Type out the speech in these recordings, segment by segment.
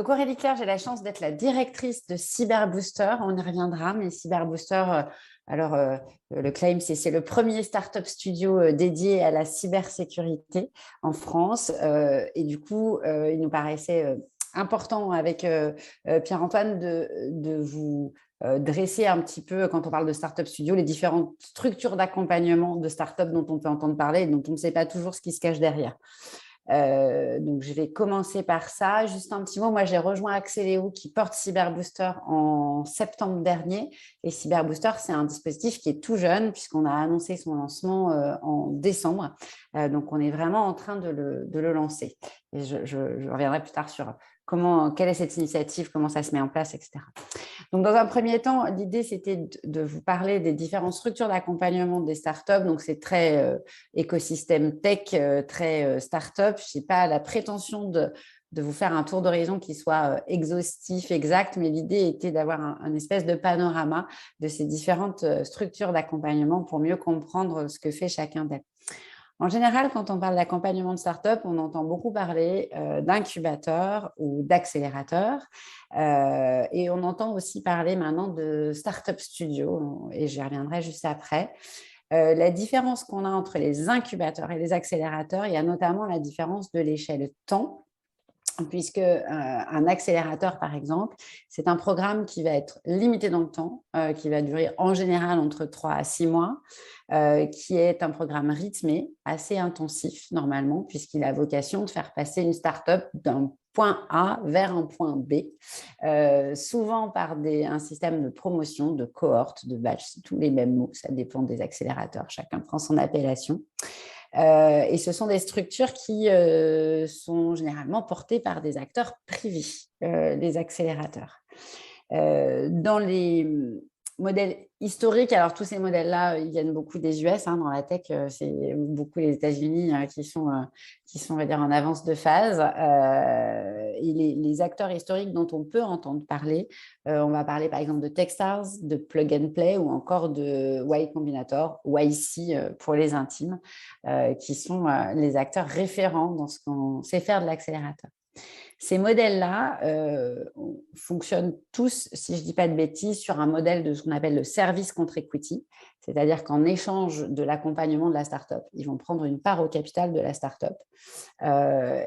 Donc, Aurélie Claire, j'ai la chance d'être la directrice de Cyberbooster. On y reviendra, mais Cyberbooster, le claim, c'est le premier startup studio dédié à la cybersécurité en France. Et du coup, il nous paraissait important avec Pierre-Antoine de vous dresser un petit peu, quand on parle de startup studio, les différentes structures d'accompagnement de startup dont on peut entendre parler et dont on ne sait pas toujours ce qui se cache derrière. Donc, je vais commencer par ça. Juste un petit mot, moi, j'ai rejoint Axeléo qui porte Cyberbooster en septembre dernier. Et Cyberbooster, c'est un dispositif qui est tout jeune puisqu'on a annoncé son lancement en décembre. Donc, on est vraiment en train de le lancer. Et je reviendrai plus tard sur quelle est cette initiative, comment ça se met en place, etc. Donc, dans un premier temps, l'idée, c'était de vous parler des différentes structures d'accompagnement des startups. Donc, c'est très écosystème tech, très startup. Je n'ai pas la prétention de vous faire un tour d'horizon qui soit exhaustif, exact, mais l'idée était d'avoir un espèce de panorama de ces différentes structures d'accompagnement pour mieux comprendre ce que fait chacun d'elles. En général, quand on parle d'accompagnement de start-up, on entend beaucoup parler d'incubateurs ou d'accélérateurs. Et on entend aussi parler maintenant de start-up studio, et j'y reviendrai juste après. La différence qu'on a entre les incubateurs et les accélérateurs, il y a notamment la différence de l'échelle temps, puisque un accélérateur, par exemple, c'est un programme qui va être limité dans le temps, qui va durer en général entre 3 à 6 mois, qui est un programme rythmé, assez intensif normalement, puisqu'il a vocation de faire passer une start-up d'un point A vers un point B, souvent par un système de promotion, de cohorte, de batch, c'est tous les mêmes mots, ça dépend des accélérateurs, chacun prend son appellation. Et ce sont des structures qui sont généralement portées par des acteurs privés, les accélérateurs. Dans les modèles historiques, alors tous ces modèles-là, ils viennent beaucoup des US. Dans la tech, c'est beaucoup les États-Unis qui sont, on va dire, en avance de phase. Et les acteurs historiques dont on peut entendre parler, on va parler par exemple de Techstars, de Plug and Play ou encore de Y Combinator, YC pour les intimes, qui sont les acteurs référents dans ce qu'on sait faire de l'accélérateur. Ces modèles-là fonctionnent tous, si je ne dis pas de bêtises, sur un modèle de ce qu'on appelle le service contre equity, c'est-à-dire qu'en échange de l'accompagnement de la start-up, ils vont prendre une part au capital de la start-up.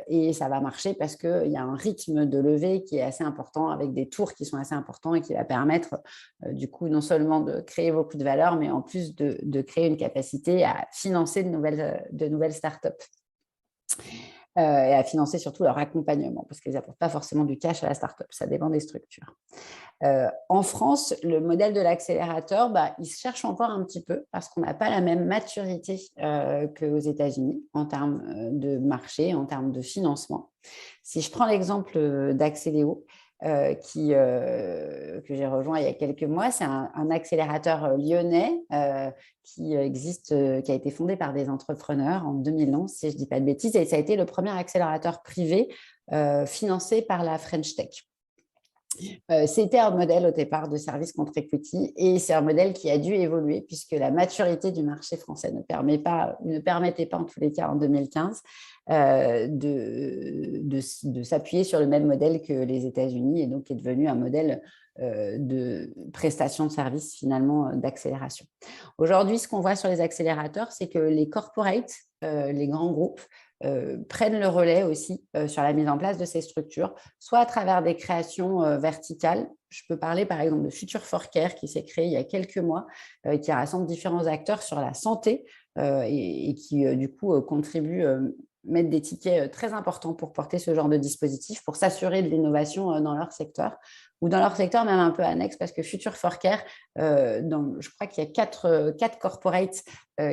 Et ça va marcher parce qu'il y a un rythme de levée qui est assez important, avec des tours qui sont assez importants et qui va permettre, du coup, non seulement de créer beaucoup de valeur, mais en plus de créer une capacité à financer de nouvelles start-up. Et à financer surtout leur accompagnement, parce qu'ils n'apportent pas forcément du cash à la start-up, ça dépend des structures. En France, le modèle de l'accélérateur, il se cherche encore un petit peu, parce qu'on n'a pas la même maturité qu'aux États-Unis en termes de marché, en termes de financement. Si je prends l'exemple d'Axeléo, que j'ai rejoint il y a quelques mois. C'est un accélérateur lyonnais qui existe, qui a été fondé par des entrepreneurs en 2011, si je ne dis pas de bêtises, et ça a été le premier accélérateur privé financé par la French Tech. C'était un modèle au départ de service contre equity et c'est un modèle qui a dû évoluer puisque la maturité du marché français ne permettait pas en tous les cas en 2015 de s'appuyer sur le même modèle que les États-Unis et donc est devenu un modèle de prestation de services finalement d'accélération. Aujourd'hui, ce qu'on voit sur les accélérateurs, c'est que les corporates, les grands groupes, prennent le relais aussi sur la mise en place de ces structures, soit à travers des créations verticales. Je peux parler par exemple de Future for Care qui s'est créé il y a quelques mois, qui rassemble différents acteurs sur la santé et qui du coup contribue mettre des tickets très importants pour porter ce genre de dispositif, pour s'assurer de l'innovation dans leur secteur, ou dans leur secteur même un peu annexe, parce que Future for Care, je crois qu'il y a quatre corporates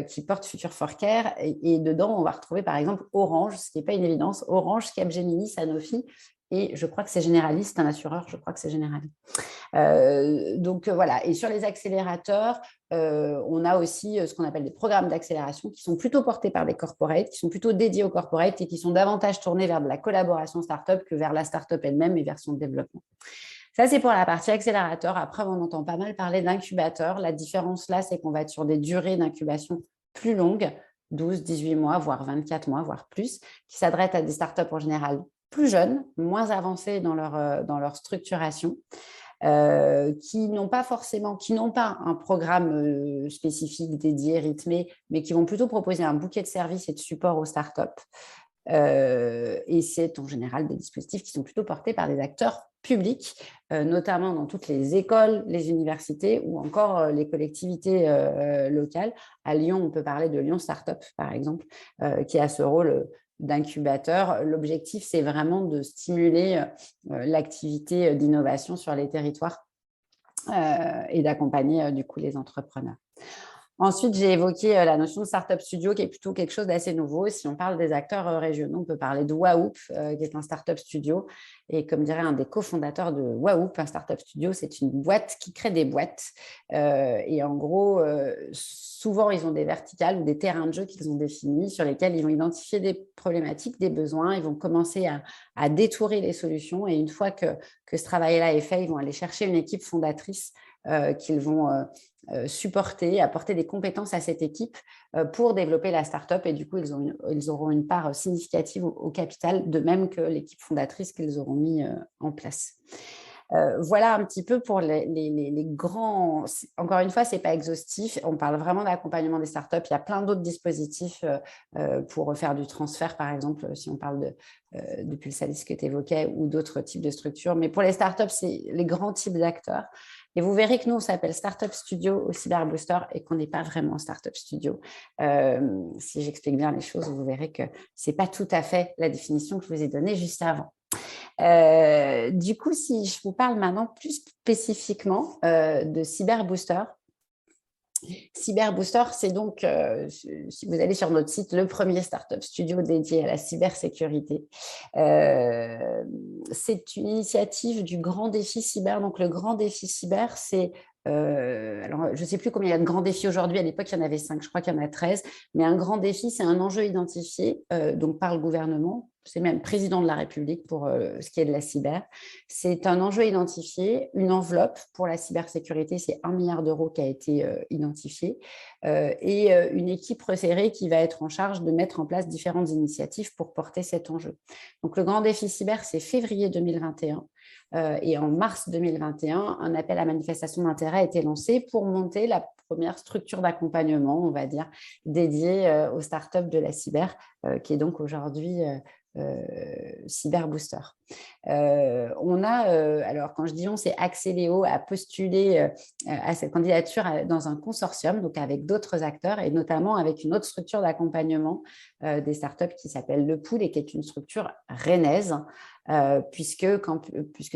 qui portent Future for Care, et dedans, on va retrouver par exemple Orange, ce qui n'est pas une évidence, Orange, Capgemini, Sanofi, et je crois que c'est Generali, c'est un assureur, je crois que c'est Generali. Donc voilà, et sur les accélérateurs, on a aussi ce qu'on appelle des programmes d'accélération qui sont plutôt portés par des corporates, qui sont plutôt dédiés aux corporates et qui sont davantage tournés vers de la collaboration start-up que vers la start-up elle-même et vers son développement. Ça, c'est pour la partie accélérateur. Après, on entend pas mal parler d'incubateur. La différence là, c'est qu'on va être sur des durées d'incubation plus longues, 12, 18 mois, voire 24 mois, voire plus, qui s'adressent à des startups en général plus jeunes, moins avancés dans leur structuration, qui n'ont pas un programme spécifique, dédié, rythmé, mais qui vont plutôt proposer un bouquet de services et de support aux startups. Et c'est en général des dispositifs qui sont plutôt portés par des acteurs publics, notamment dans toutes les écoles, les universités ou encore les collectivités locales. À Lyon, on peut parler de Lyon Startup, par exemple, qui a ce rôle d'incubateur. L'objectif, c'est vraiment de stimuler l'activité d'innovation sur les territoires et d'accompagner du coup les entrepreneurs. Ensuite, j'ai évoqué la notion de Startup Studio, qui est plutôt quelque chose d'assez nouveau. Si on parle des acteurs régionaux, on peut parler de Wahoop, qui est un Startup Studio. Et comme dirait un des cofondateurs de Wahoop, un Startup Studio, c'est une boîte qui crée des boîtes. Et en gros, souvent, ils ont des verticales ou des terrains de jeu qu'ils ont définis sur lesquels ils vont identifier des problématiques, des besoins. Ils vont commencer à détourer les solutions. Et une fois que ce travail-là est fait, ils vont aller chercher une équipe fondatrice qu'ils vont supporter, apporter des compétences à cette équipe pour développer la start-up. Et du coup, ils auront une part significative au capital, de même que l'équipe fondatrice qu'ils auront mis en place. Voilà un petit peu pour les grands. Encore une fois, ce n'est pas exhaustif. On parle vraiment d'accompagnement des startups. Il y a plein d'autres dispositifs pour faire du transfert, par exemple, si on parle de Pulsalis que tu évoquais ou d'autres types de structures. Mais pour les startups, c'est les grands types d'acteurs. Et vous verrez que nous, on s'appelle Startup Studio au Cyberbooster et qu'on n'est pas vraiment Startup Studio. Si j'explique bien les choses, vous verrez que ce n'est pas tout à fait la définition que je vous ai donnée juste avant. Du coup, si je vous parle maintenant plus spécifiquement de Cyberbooster. Cyberbooster, c'est donc, si vous allez sur notre site, le premier startup studio dédié à la cybersécurité. C'est une initiative du Grand Défi Cyber. Donc, le Grand Défi Cyber, c'est alors, je ne sais plus combien il y a de grands défis aujourd'hui. À l'époque, il y en avait 5, je crois qu'il y en a 13. Mais un grand défi, c'est un enjeu identifié donc par le gouvernement. C'est même président de la République pour ce qui est de la cyber. C'est un enjeu identifié, une enveloppe pour la cybersécurité, c'est 1 milliard d'euros qui a été identifié, et une équipe resserrée qui va être en charge de mettre en place différentes initiatives pour porter cet enjeu. Donc, le grand défi cyber, c'est février 2021. Et en mars 2021, un appel à manifestation d'intérêt a été lancé pour monter la première structure d'accompagnement, on va dire, dédiée aux startups de la cyber, qui est donc aujourd'hui Cyberbooster. On a, alors quand je dis on, c'est Axeléo a postulé à cette candidature dans un consortium, donc avec d'autres acteurs et notamment avec une autre structure d'accompagnement des startups qui s'appelle Le Pool et qui est une structure rennaise. Puisque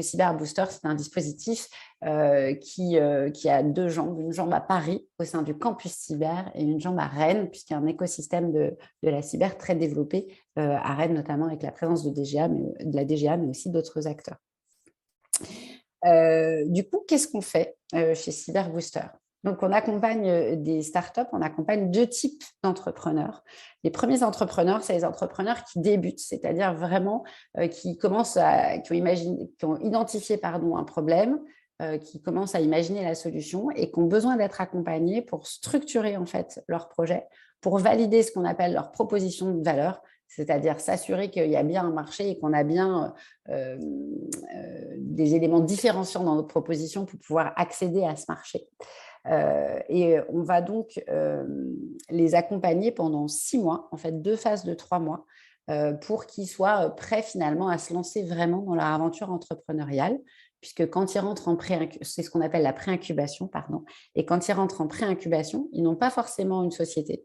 Cyberbooster, c'est un dispositif qui a 2 jambes, une jambe à Paris au sein du campus cyber et une jambe à Rennes, puisqu'il y a un écosystème de la cyber très développé à Rennes, notamment avec la présence de la DGA, mais aussi d'autres acteurs. Du coup, qu'est-ce qu'on fait chez Cyberbooster ? Donc, on accompagne des startups, on accompagne 2 types d'entrepreneurs. Les premiers entrepreneurs, c'est les entrepreneurs qui débutent, c'est-à-dire vraiment qui ont identifié un problème, qui commencent à imaginer la solution et qui ont besoin d'être accompagnés pour structurer en fait leur projet, pour valider ce qu'on appelle leur proposition de valeur, c'est-à-dire s'assurer qu'il y a bien un marché et qu'on a bien des éléments différenciants dans notre proposition pour pouvoir accéder à ce marché. Et on va donc les accompagner pendant 6 mois, en fait 2 phases de 3 mois, pour qu'ils soient prêts finalement à se lancer vraiment dans leur aventure entrepreneuriale, puisque quand ils rentrent en c'est ce qu'on appelle la pré-incubation, pardon, et quand ils rentrent en pré-incubation, ils n'ont pas forcément une société.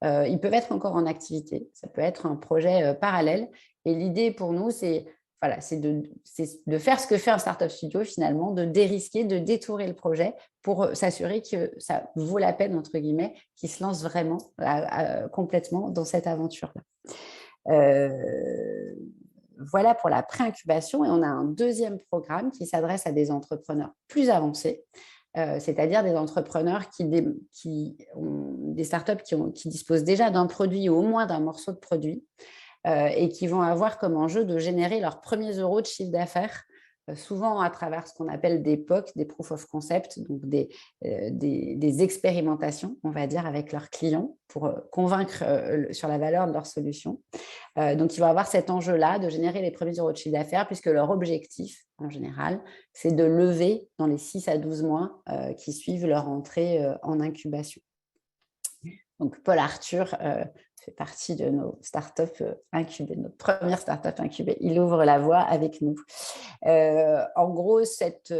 Ils peuvent être encore en activité, ça peut être un projet parallèle, et l'idée pour nous, c'est de faire ce que fait un startup studio finalement, de dérisquer, de détourer le projet pour s'assurer que ça vaut la peine, entre guillemets, qu'ils se lancent vraiment complètement dans cette aventure-là. Voilà pour la pré-incubation, et on a un deuxième programme qui s'adresse à des entrepreneurs plus avancés, c'est-à-dire des entrepreneurs des startups qui disposent déjà d'un produit ou au moins d'un morceau de produit, et qui vont avoir comme enjeu de générer leurs premiers euros de chiffre d'affaires souvent à travers ce qu'on appelle des POC, des Proof of Concept, donc des expérimentations, on va dire, avec leurs clients pour convaincre sur la valeur de leur solution. Donc, ils vont avoir cet enjeu-là de générer les premiers euros de chiffre d'affaires, puisque leur objectif, en général, c'est de lever dans les 6 à 12 mois qui suivent leur entrée en incubation. Donc, Paul Arthur fait partie de nos startups incubées, notre première startup incubée. Il ouvre la voie avec nous. En gros, cette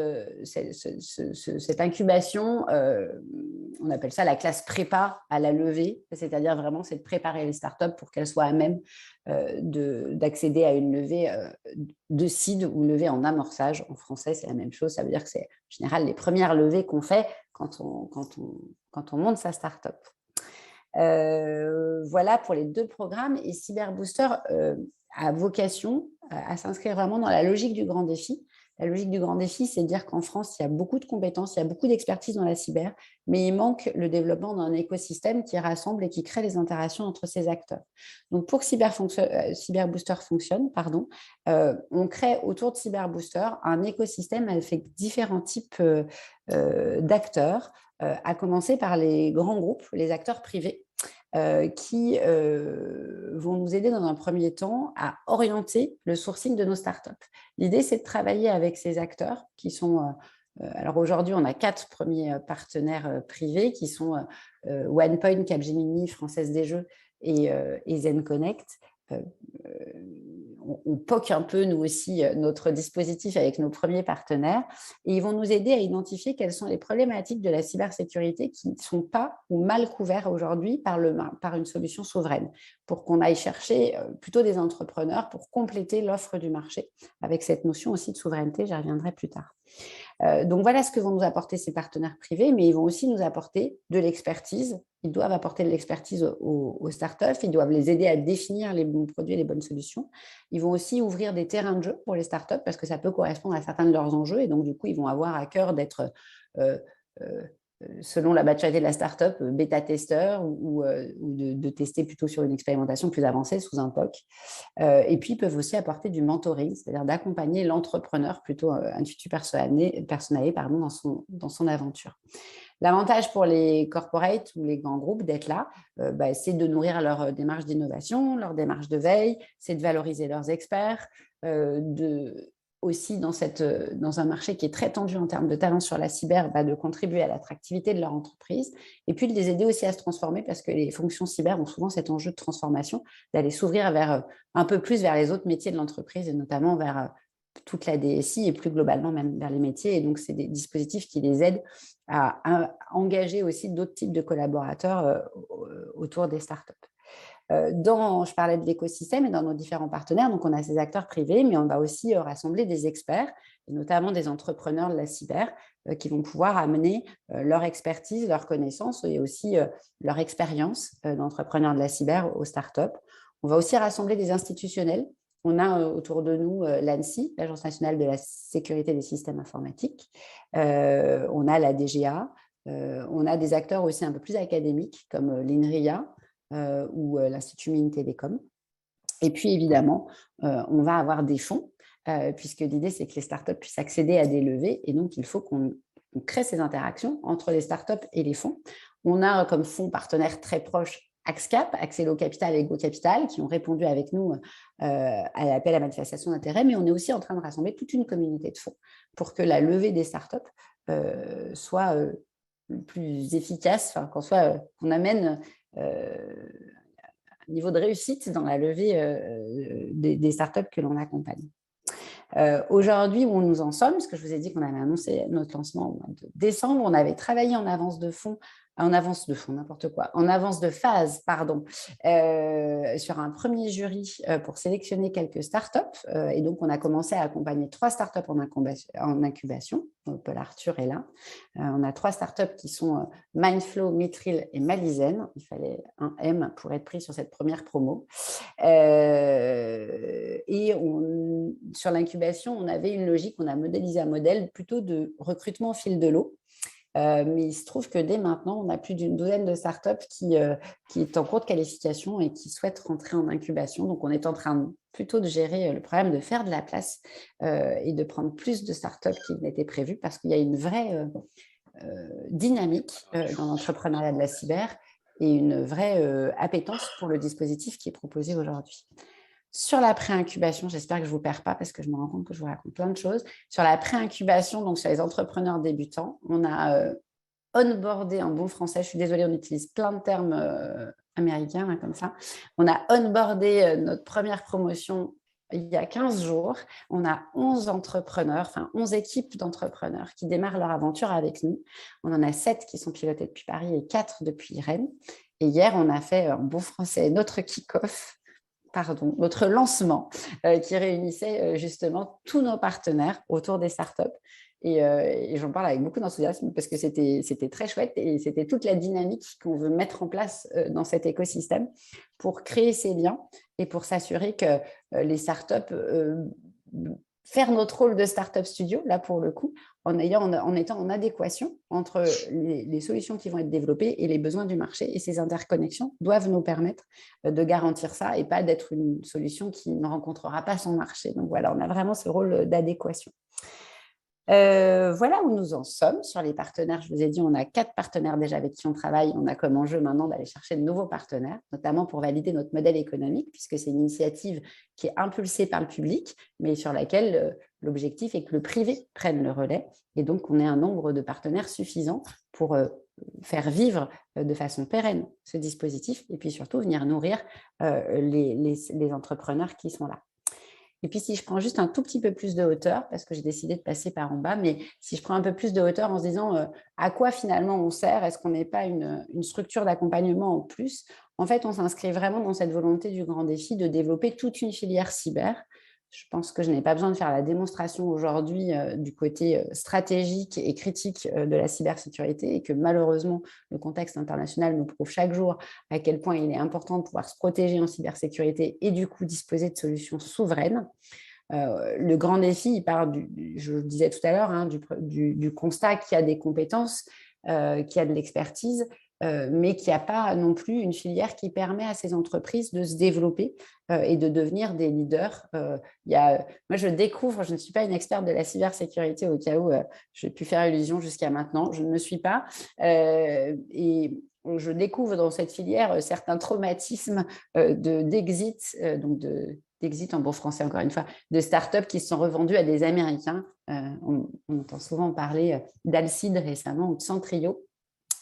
incubation, on appelle ça la classe prépa à la levée, c'est-à-dire vraiment c'est de préparer les startups pour qu'elles soient à même d'accéder à une levée de seed ou levée en amorçage. En français, c'est la même chose. Ça veut dire que c'est en général les premières levées qu'on fait quand on monte sa startup. Voilà pour les 2 programmes. Et Cyberbooster a vocation à s'inscrire vraiment dans la logique du grand défi. La logique du grand défi, c'est de dire qu'en France, il y a beaucoup de compétences, il y a beaucoup d'expertise dans la cyber, mais il manque le développement d'un écosystème qui rassemble et qui crée les interactions entre ces acteurs. Donc, pour que Cyberbooster fonctionne, on crée autour de Cyberbooster un écosystème avec différents types d'acteurs, à commencer par les grands groupes, les acteurs privés, qui vont nous aider dans un premier temps à orienter le sourcing de nos startups. L'idée, c'est de travailler avec ces acteurs qui sont... alors aujourd'hui, on a 4 premiers partenaires privés qui sont OnePoint, Capgemini, Française des Jeux et Zen Connect. On POC un peu, nous aussi, notre dispositif avec nos premiers partenaires et ils vont nous aider à identifier quelles sont les problématiques de la cybersécurité qui ne sont pas ou mal couvertes aujourd'hui par une solution souveraine, pour qu'on aille chercher plutôt des entrepreneurs pour compléter l'offre du marché avec cette notion aussi de souveraineté, j'y reviendrai plus tard. Donc voilà ce que vont nous apporter ces partenaires privés, mais ils vont aussi nous apporter de l'expertise. Ils doivent apporter de l'expertise aux startups, ils doivent les aider à définir les bons produits et les bonnes solutions. Ils vont aussi ouvrir des terrains de jeu pour les startups parce que ça peut correspondre à certains de leurs enjeux et donc du coup, ils vont avoir à cœur d'être, selon la maturité de la startup, bêta-testeur ou de tester plutôt sur une expérimentation plus avancée sous un POC. Et puis, ils peuvent aussi apporter du mentoring, c'est-à-dire d'accompagner l'entrepreneur plutôt institut personnalisé dans son aventure. L'avantage pour les corporates ou les grands groupes d'être là, c'est de nourrir leur démarche d'innovation, leur démarche de veille, c'est de valoriser leurs experts, aussi dans un marché qui est très tendu en termes de talents sur la cyber, de contribuer à l'attractivité de leur entreprise et puis de les aider aussi à se transformer parce que les fonctions cyber ont souvent cet enjeu de transformation, d'aller s'ouvrir un peu plus vers les autres métiers de l'entreprise et notamment vers toute la DSI et plus globalement même vers les métiers. Et donc, c'est des dispositifs qui les aident à engager aussi d'autres types de collaborateurs autour des startups. Je parlais de l'écosystème et dans nos différents partenaires, donc on a ces acteurs privés, mais on va aussi rassembler des experts, et notamment des entrepreneurs de la cyber, qui vont pouvoir amener leur expertise, leurs connaissances et aussi leur expérience d'entrepreneurs de la cyber aux startups. On va aussi rassembler des institutionnels. On a autour de nous l'ANSSI, l'Agence nationale de la sécurité des systèmes informatiques. On a la DGA. On a des acteurs aussi un peu plus académiques comme l'INRIA, ou l'Institut Mines Télécom. Et puis, évidemment, on va avoir des fonds, puisque l'idée, c'est que les startups puissent accéder à des levées. Et donc, il faut qu'on crée ces interactions entre les startups et les fonds. On a comme fonds partenaires très proches Axcap, Accelo Capital et Go Capital, qui ont répondu avec nous à l'appel à manifestation d'intérêt. Mais on est aussi en train de rassembler toute une communauté de fonds pour que la levée des startups soit plus efficace, qu'on amène un niveau de réussite dans la levée des startups que l'on accompagne. Aujourd'hui, où nous en sommes, parce que je vous ai dit qu'on avait annoncé notre lancement au mois de décembre, on avait travaillé en avance de phase, sur un premier jury pour sélectionner quelques startups. Et donc, on a commencé à accompagner 3 startups en incubation. Donc, Paul Arthur est là. On a 3 startups qui sont Mindflow, Mithril et Malizen. Il fallait un M pour être pris sur cette première promo. Et sur l'incubation, on avait une logique, on a modélisé un modèle plutôt de recrutement au fil de l'eau. Mais il se trouve que dès maintenant, on a plus d'une douzaine de startups qui est en cours de qualification et qui souhaitent rentrer en incubation. Donc, on est en train plutôt de gérer le problème de faire de la place et de prendre plus de startups qu'il n'était prévu parce qu'il y a une vraie dynamique dans l'entrepreneuriat de la cyber et une vraie appétence pour le dispositif qui est proposé aujourd'hui. Sur la pré-incubation, j'espère que je ne vous perds pas parce que je me rends compte que je vous raconte plein de choses. Sur la pré-incubation, donc sur les entrepreneurs débutants, on a onboardé en bon français, je suis désolée, on utilise plein de termes américains là, comme ça. On a onboardé notre première promotion il y a 15 jours. On a 11 entrepreneurs, enfin 11 équipes d'entrepreneurs qui démarrent leur aventure avec nous. On en a 7 qui sont pilotés depuis Paris et 4 depuis Rennes. Et hier, on a fait en bon français notre kick-off, notre lancement qui réunissait justement tous nos partenaires autour des startups. Et j'en parle avec beaucoup d'enthousiasme parce que c'était très chouette et c'était toute la dynamique qu'on veut mettre en place dans cet écosystème pour créer ces liens et pour s'assurer que les startups faire notre rôle de startup studio, là pour le coup, en étant en adéquation entre les solutions qui vont être développées et les besoins du marché. Et ces interconnexions doivent nous permettre de garantir ça et pas d'être une solution qui ne rencontrera pas son marché. Donc voilà, on a vraiment ce rôle d'adéquation. Voilà où nous en sommes sur les partenaires. Je vous ai dit, on a 4 partenaires déjà avec qui on travaille. On a comme enjeu maintenant d'aller chercher de nouveaux partenaires, notamment pour valider notre modèle économique, puisque c'est une initiative qui est impulsée par le public, mais sur laquelle l'objectif est que le privé prenne le relais. Et donc, on ait un nombre de partenaires suffisant pour faire vivre de façon pérenne ce dispositif et puis surtout venir nourrir les entrepreneurs qui sont là. Et puis, si je prends juste un tout petit peu plus de hauteur, parce que j'ai décidé de passer par en bas, mais si je prends un peu plus de hauteur en se disant à quoi finalement on sert, est-ce qu'on n'est pas une structure d'accompagnement en plus? En fait, on s'inscrit vraiment dans cette volonté du grand défi de développer toute une filière cyber. Je pense que je n'ai pas besoin de faire la démonstration aujourd'hui du côté stratégique et critique de la cybersécurité et que malheureusement, le contexte international nous prouve chaque jour à quel point il est important de pouvoir se protéger en cybersécurité et du coup disposer de solutions souveraines. Le grand défi, il part, je le disais tout à l'heure, hein, du constat qu'il y a des compétences, qu'il y a de l'expertise, mais qu'il n'y a pas non plus une filière qui permet à ces entreprises de se développer et de devenir des leaders. Moi, je découvre, je ne suis pas une experte de la cybersécurité au cas où j'ai pu faire illusion jusqu'à maintenant, je ne me suis pas. Et je découvre dans cette filière certains traumatismes d'exit, donc d'exit en bon français encore une fois, de startups qui se sont revendues à des Américains. On entend souvent parler d'Alcide récemment ou de Centrio.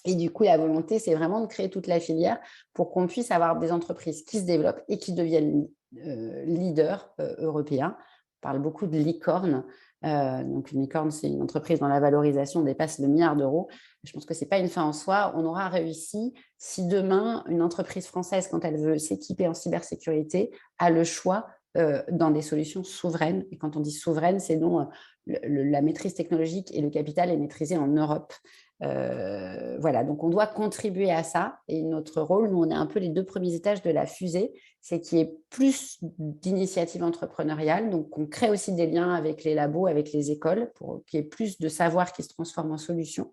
Et du coup, la volonté, c'est vraiment de créer toute la filière pour qu'on puisse avoir des entreprises qui se développent et qui deviennent leaders européens. On parle beaucoup de licorne. Donc, une licorne, c'est une entreprise dont la valorisation dépasse le milliard d'euros. Je pense que ce n'est pas une fin en soi. On aura réussi si demain, une entreprise française, quand elle veut s'équiper en cybersécurité, a le choix dans des solutions souveraines. Et quand on dit souveraine, c'est dont la maîtrise technologique et le capital est maîtrisé en Europe. Voilà, donc on doit contribuer à ça. Et notre rôle, nous, on est un peu les 2 premiers étages de la fusée, c'est qu'il y ait plus d'initiatives entrepreneuriales. Donc, on crée aussi des liens avec les labos, avec les écoles, pour qu'il y ait plus de savoir qui se transforme en solutions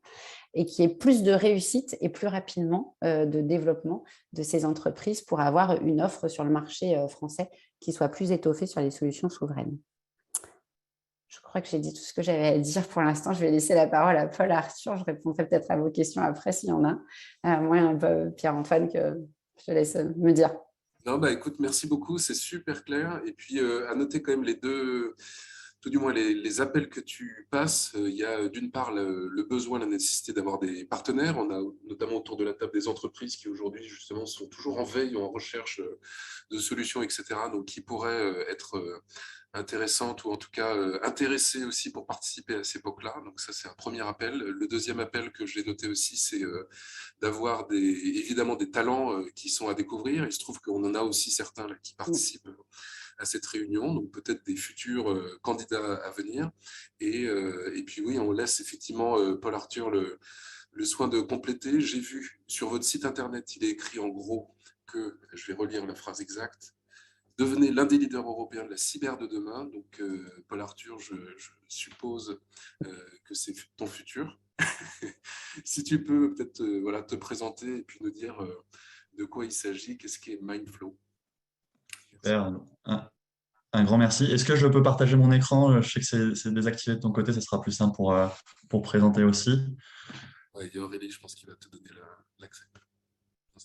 et qu'il y ait plus de réussite et plus rapidement de développement de ces entreprises pour avoir une offre sur le marché français qui soit plus étoffée sur les solutions souveraines. Je crois que j'ai dit tout ce que j'avais à dire pour l'instant. Je vais laisser la parole à Paul Arthur. Je répondrai peut-être à vos questions après s'il y en a. Moi, un peu Pierre-Antoine, que je te laisse me dire. Non, bah écoute, merci beaucoup, c'est super clair. Et puis, à noter quand même les deux, tout du moins les appels que tu passes. Il y a d'une part le besoin, la nécessité d'avoir des partenaires. On a notamment autour de la table des entreprises qui aujourd'hui, justement, sont toujours en veille, en recherche de solutions, etc. Donc, qui pourraient être intéressantes ou en tout cas intéressées aussi pour participer à ces POC-là. Donc, ça, c'est un premier appel. Le deuxième appel que j'ai noté aussi, c'est d'avoir évidemment des talents qui sont à découvrir. Il se trouve qu'on en a aussi certains là, qui participent à cette réunion, donc peut-être des futurs candidats à venir. Et puis oui, on laisse effectivement Paul Arthur le soin de compléter. J'ai vu sur votre site internet, il est écrit en gros que, je vais relire la phrase exacte, devenez l'un des leaders européens de la cyber de demain. Donc, Paul Arthur, je suppose que c'est ton futur. Si tu peux peut-être voilà, te présenter et puis nous dire de quoi il s'agit, qu'est-ce qu'est Mindflow. Super. Un grand merci. Est-ce que je peux partager mon écran? Je sais que c'est désactivé de ton côté, ça sera plus simple pour présenter aussi. Ouais, il y a Aurélie, je pense qu'il va te donner l'accès.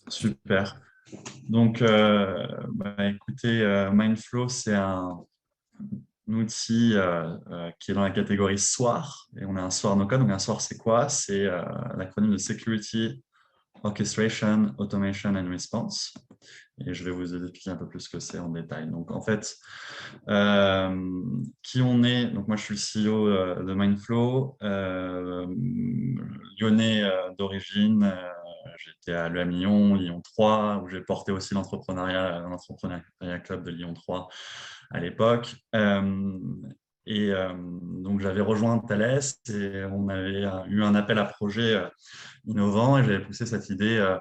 Super. Donc, écoutez, Mindflow, c'est un outil qui est dans la catégorie SOAR. Et on a un SOAR no code. Donc, un SOAR, c'est quoi? C'est l'acronyme de Security, Orchestration, Automation and Response. Et je vais vous expliquer un peu plus ce que c'est en détail. Donc, en fait, qui on est? Donc, moi, je suis le CEO de Mindflow, lyonnais d'origine. J'étais à l'EM Lyon 3, où j'ai porté aussi l'entrepreneuriat club de Lyon 3 à l'époque. Donc, j'avais rejoint Thales et on avait eu un appel à projet innovant et j'avais poussé cette idée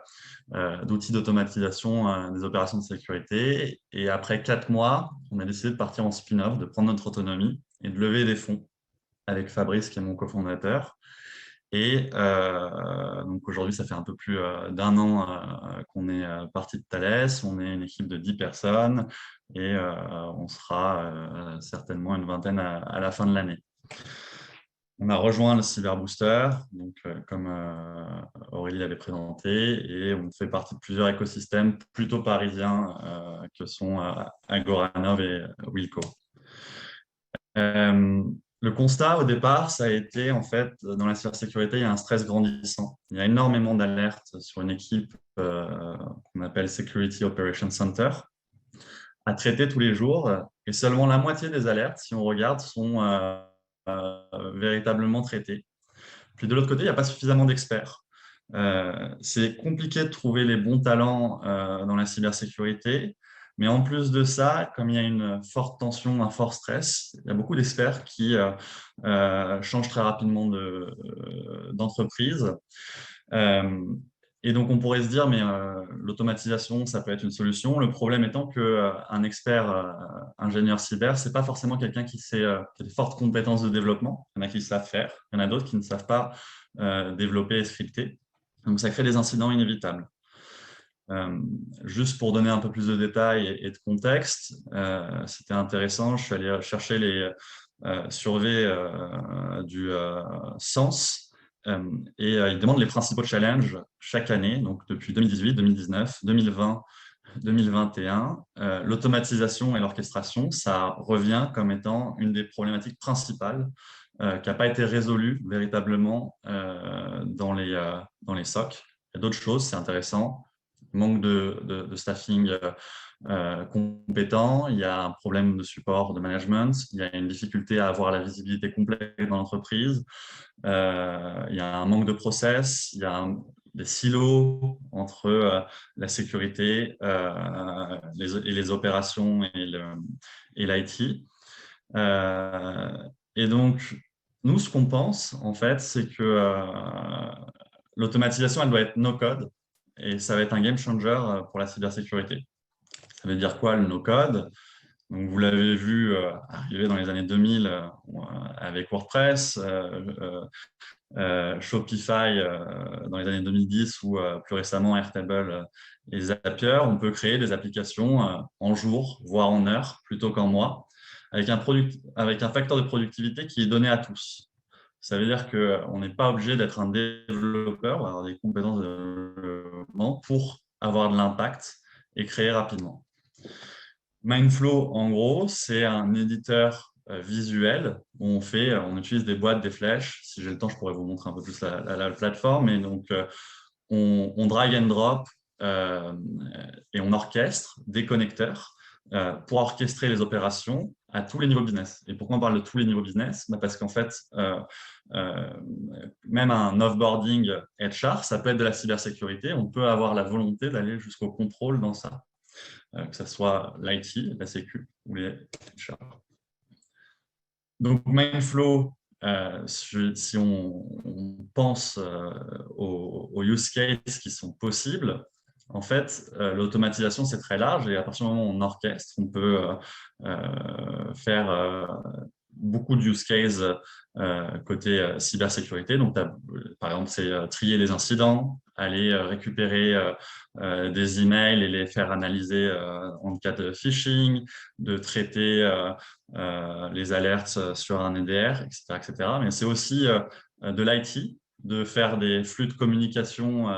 d'outils d'automatisation des opérations de sécurité. Et après 4 mois, on a décidé de partir en spin-off, de prendre notre autonomie et de lever des fonds avec Fabrice, qui est mon cofondateur. Et donc aujourd'hui, ça fait un peu plus d'1 an qu'on est parti de Thales. On est une équipe de 10 personnes et on sera certainement une vingtaine à la fin de l'année. On a rejoint le Cyber Booster, donc, comme Aurélie l'avait présenté, et on fait partie de plusieurs écosystèmes plutôt parisiens que sont Agoranov et Wilco. Le constat au départ, ça a été en fait, dans la cybersécurité, il y a un stress grandissant. Il y a énormément d'alertes sur une équipe qu'on appelle Security Operations Center à traiter tous les jours, et seulement la moitié des alertes, si on regarde, sont véritablement traitées. Puis de l'autre côté, il n'y a pas suffisamment d'experts. C'est compliqué de trouver les bons talents dans la cybersécurité. Mais en plus de ça, comme il y a une forte tension, un fort stress, il y a beaucoup d'experts qui changent très rapidement d'entreprise. Et donc, on pourrait se dire, mais l'automatisation, ça peut être une solution. Le problème étant qu'un expert ingénieur cyber, ce n'est pas forcément quelqu'un qui a des fortes compétences de développement. Il y en a qui savent faire, il y en a d'autres qui ne savent pas développer et scripter. Donc, ça crée des incidents inévitables. Juste pour donner un peu plus de détails et de contexte, c'était intéressant. Je suis allé chercher les surveys du SENS et ils demandent les principaux challenges chaque année, donc depuis 2018, 2019, 2020, 2021. L'automatisation et l'orchestration, ça revient comme étant une des problématiques principales qui n'a pas été résolue véritablement dans les SOC. Il y a d'autres choses, c'est intéressant. Manque de staffing compétent, il y a un problème de support, de management, il y a une difficulté à avoir la visibilité complète dans l'entreprise, il y a un manque de process, il y a des silos entre la sécurité et les opérations et l'IT. Et donc, nous, ce qu'on pense, en fait, c'est que l'automatisation, elle doit être no-code. Et ça va être un game changer pour la cybersécurité. Ça veut dire quoi le no-code? Donc, vous l'avez vu arriver dans les années 2000 avec WordPress, Shopify dans les années 2010 ou plus récemment Airtable et Zapier. On peut créer des applications en jours, voire en heures, plutôt qu'en mois, avec un facteur de productivité qui est donné à tous. Ça veut dire qu'on n'est pas obligé d'être un développeur ou avoir des compétences de développement pour avoir de l'impact et créer rapidement. Mindflow, en gros, c'est un éditeur visuel où on utilise des boîtes, des flèches. Si j'ai le temps, je pourrais vous montrer un peu plus la plateforme. Et donc, on drag and drop et on orchestre des connecteurs pour orchestrer les opérations à tous les niveaux business. Et pourquoi on parle de tous les niveaux business? Parce qu'en fait, même un offboarding HR, ça peut être de la cybersécurité. On peut avoir la volonté d'aller jusqu'au contrôle dans ça, que ce soit l'IT, la sécu ou les HR. Donc, Mindflow, si on pense aux use cases qui sont possibles, En fait, l'automatisation, c'est très large et à partir du moment où on orchestre, on peut faire beaucoup de use cases côté cybersécurité. Donc, par exemple, c'est trier les incidents, aller récupérer des emails et les faire analyser en cas de phishing, de traiter les alertes sur un EDR, etc., etc. Mais c'est aussi de l'IT, de faire des flux de communication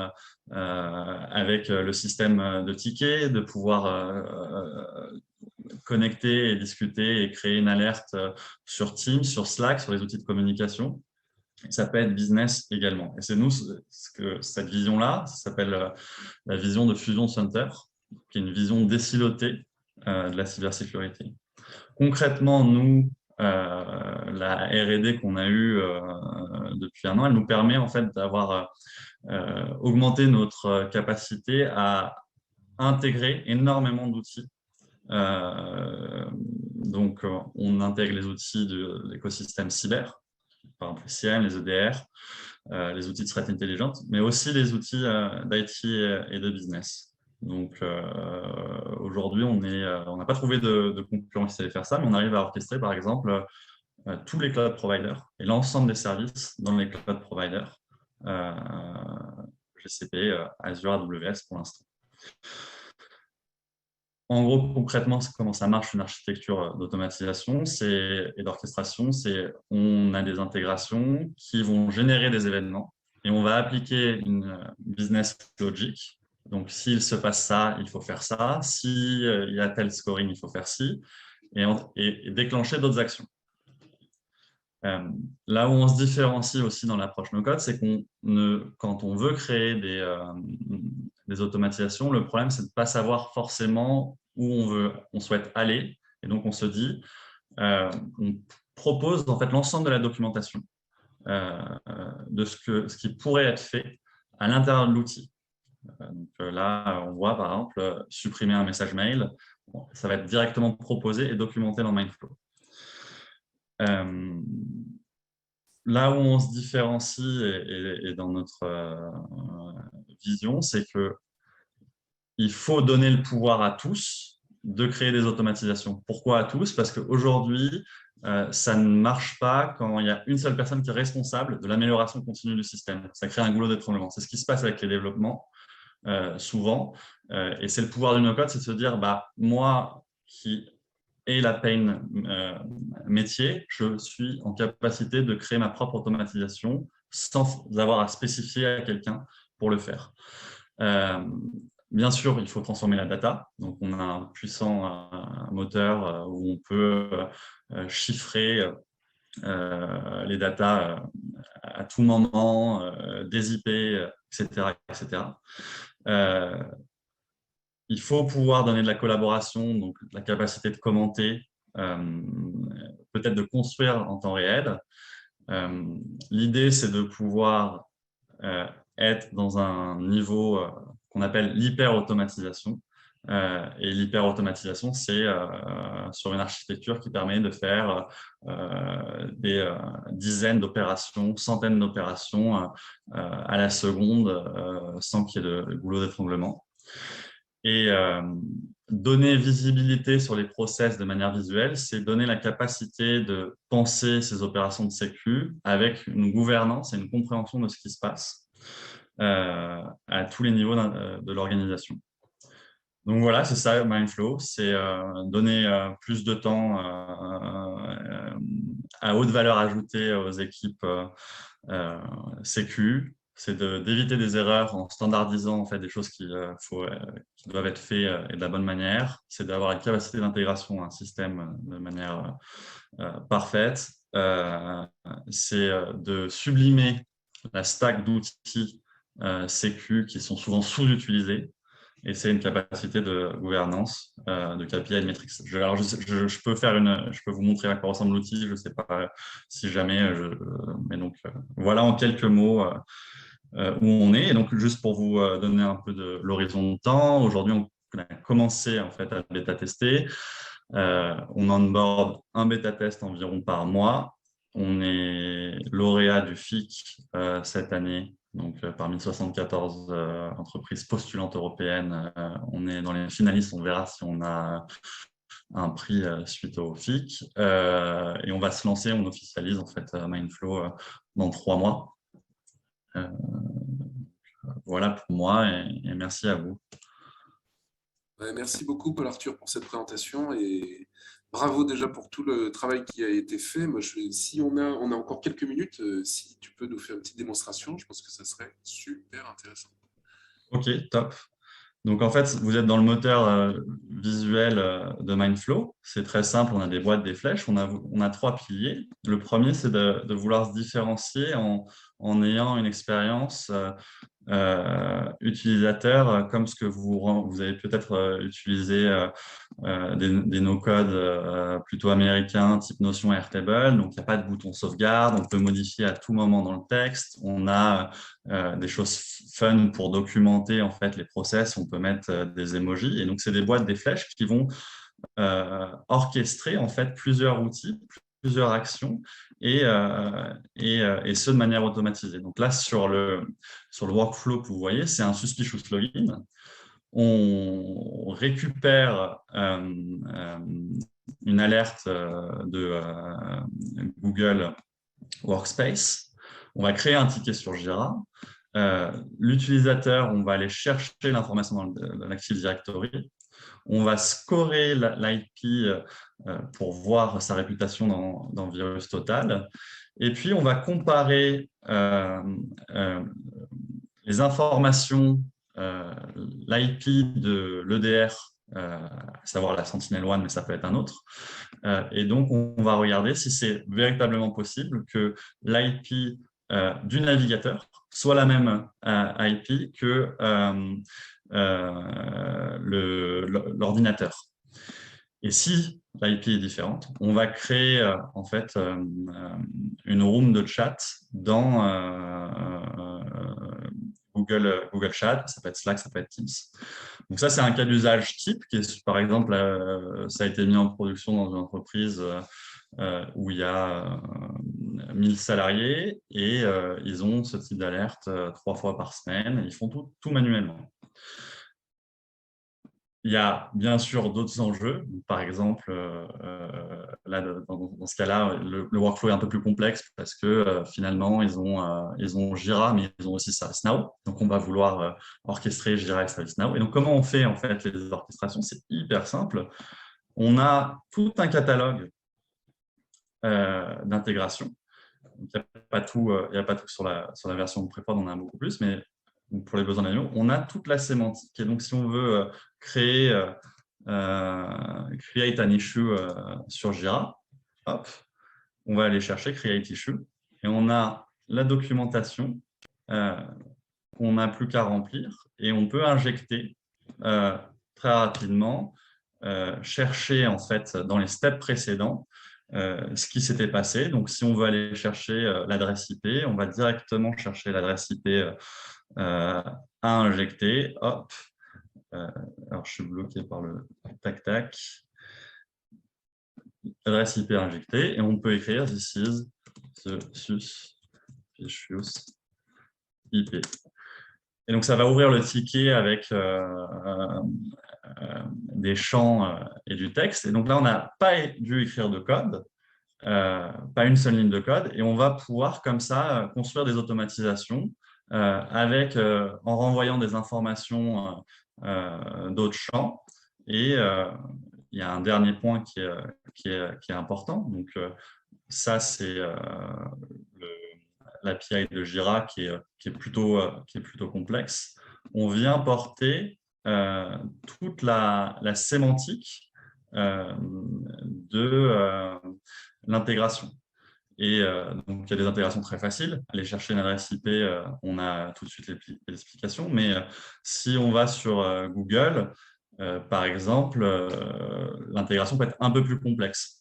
avec le système de tickets, de pouvoir connecter et discuter et créer une alerte sur Teams, sur Slack, sur les outils de communication. Et ça peut être business également. Et c'est nous, cette vision-là, ça s'appelle la vision de Fusion Center, qui est une vision décilotée de la cybersécurité. Concrètement, nous, la R&D qu'on a eue depuis un an, elle nous permet en fait d'avoir augmenté notre capacité à intégrer énormément d'outils. Donc, on intègre les outils de l'écosystème cyber, par exemple les CIEM, les EDR, les outils de threat intelligence, mais aussi les outils d'IT et de business. Donc, aujourd'hui, on n'a pas trouvé de concurrent qui savait faire ça, mais on arrive à orchestrer, par exemple, tous les cloud providers et l'ensemble des services dans les cloud providers, GCP, Azure, AWS pour l'instant. En gros, concrètement, comment ça marche une architecture d'automatisation et d'orchestration, on a des intégrations qui vont générer des événements et on va appliquer une business logic. Donc, s'il se passe ça, il faut faire ça. S'il y a tel scoring, il faut faire ci. Et déclencher d'autres actions. Là où on se différencie aussi dans l'approche no-code, c'est quand on veut créer des automatisations, le problème, c'est de ne pas savoir forcément où on souhaite aller. Et donc, on se dit, on propose en fait l'ensemble de la documentation de ce qui pourrait être fait à l'intérieur de l'outil. Donc là, on voit par exemple supprimer un message mail. Ça va être directement proposé et documenté dans Mindflow. Là où on se différencie et dans notre vision, c'est qu'il faut donner le pouvoir à tous de créer des automatisations. Pourquoi à tous? Parce qu'aujourd'hui, ça ne marche pas quand il y a une seule personne qui est responsable de l'amélioration continue du système. Ça crée un goulot d'étranglement. C'est ce qui se passe avec les développements, souvent. Et c'est le pouvoir du no-code, c'est de se dire, moi qui ai la pain métier, je suis en capacité de créer ma propre automatisation sans avoir à spécifier à quelqu'un pour le faire. Bien sûr, il faut transformer la data. Donc, on a un puissant moteur où on peut chiffrer les datas à tout moment, des IP, etc. etc. Il faut pouvoir donner de la collaboration, donc la capacité de commenter, peut-être de construire en temps réel. L'idée, c'est de pouvoir être dans un niveau qu'on appelle l'hyper-automatisation. Et l'hyper-automatisation, c'est sur une architecture qui permet de faire des dizaines d'opérations, centaines d'opérations à la seconde sans qu'il y ait de goulot d'étranglement. Et donner visibilité sur les process de manière visuelle, c'est donner la capacité de penser ces opérations de sécu avec une gouvernance et une compréhension de ce qui se passe à tous les niveaux de l'organisation. Donc voilà, c'est ça Mindflow, c'est donner plus de temps à haute valeur ajoutée aux équipes sécu, c'est d'éviter des erreurs en standardisant en fait, des choses qui doivent être faites et de la bonne manière. C'est d'avoir une capacité d'intégration à un système de manière parfaite. C'est de sublimer la stack d'outils sécu qui sont souvent sous-utilisés. Et c'est une capacité de gouvernance, de KPI et de metrics. Je peux vous montrer à quoi ressemble l'outil. Je ne sais pas si jamais. Mais donc, voilà en quelques mots où on est. Et donc, juste pour vous donner un peu de l'horizon de temps, aujourd'hui, on a commencé en fait, à bêta-tester. On onboard un bêta-test environ par mois. On est lauréat du FIC cette année Donc, parmi 74 entreprises postulantes européennes, on est dans les finalistes. On verra si on a un prix suite au FIC. Et on va se lancer, on officialise en fait Mindflow dans 3 mois. Voilà pour moi et merci à vous. Merci beaucoup, Paul-Arthur, pour cette présentation et bravo déjà pour tout le travail qui a été fait. Moi, si on a encore quelques minutes, si tu peux nous faire une petite démonstration, je pense que ça serait super intéressant. Ok, top. Donc, en fait, vous êtes dans le moteur visuel de Mindflow. C'est très simple, on a des boîtes, des flèches, on a 3 piliers. Le premier, c'est de vouloir se différencier en ayant une expérience utilisateur comme ce que vous avez peut-être utilisé des no-code plutôt américains, type Notion Airtable. Donc, il n'y a pas de bouton sauvegarde, on peut modifier à tout moment dans le texte. On a des choses fun pour documenter en fait les process. On peut mettre des emojis. Et donc, c'est des boîtes, des flèches qui vont orchestrer en fait plusieurs outils, plusieurs actions et ce de manière automatisée. Donc là, sur le workflow que vous voyez, c'est un suspicious login. On récupère une alerte de Google Workspace. On va créer un ticket sur Jira. L'utilisateur, on va aller chercher l'information dans l'Active Directory. On va scorer l'IP pour voir sa réputation dans Virus Total. Et puis, on va comparer les informations, l'IP de l'EDR, à savoir la Sentinel-1, mais ça peut être un autre. Et donc, on va regarder si c'est véritablement possible que l'IP du navigateur soit la même IP que l'ordinateur. Et si l'IP est différente, on va créer en fait une room de chat dans Google Chat, ça peut être Slack, ça peut être Teams. Donc ça, c'est un cas d'usage type qui est, par exemple, ça a été mis en production dans une entreprise où il y a 1000 salariés et ils ont ce type d'alerte 3 fois par semaine. Ils font tout manuellement. Il y a bien sûr d'autres enjeux. Par exemple, là, dans ce cas-là, le workflow est un peu plus complexe parce que finalement, ils ont Jira, mais ils ont aussi ServiceNow. Donc, on va vouloir orchestrer Jira et ServiceNow. Et donc, comment on fait en fait les orchestrations? C'est hyper simple. On a tout un catalogue d'intégration. Il n'y a pas tout sur la version de Prepod, on en a beaucoup plus, mais pour les besoins d'Agno, on a toute la sémantique. Et donc, si on veut create an issue sur Jira, hop, on va aller chercher create issue et on a la documentation qu'on n'a plus qu'à remplir et on peut injecter très rapidement, chercher en fait dans les steps précédents ce qui s'était passé. Donc, si on veut aller chercher l'adresse IP, on va directement chercher l'adresse IP à injecter. Hop. Alors, je suis bloqué par le tac-tac. Adresse IP injectée. Et on peut écrire this is the suspicious IP. Et donc, ça va ouvrir le ticket avec des champs et du texte. Et donc là, on n'a pas dû écrire de code, pas une seule ligne de code. Et on va pouvoir, comme ça, construire des automatisations en renvoyant des informations d'autres champs. Et il y a un dernier point qui est important. Donc, ça, c'est l'API de Jira qui est plutôt complexe. On vient porter toute la sémantique de l'intégration. Et donc, il y a des intégrations très faciles. Aller chercher une adresse IP, on a tout de suite l'explication. Mais si on va sur Google, par exemple, l'intégration peut être un peu plus complexe.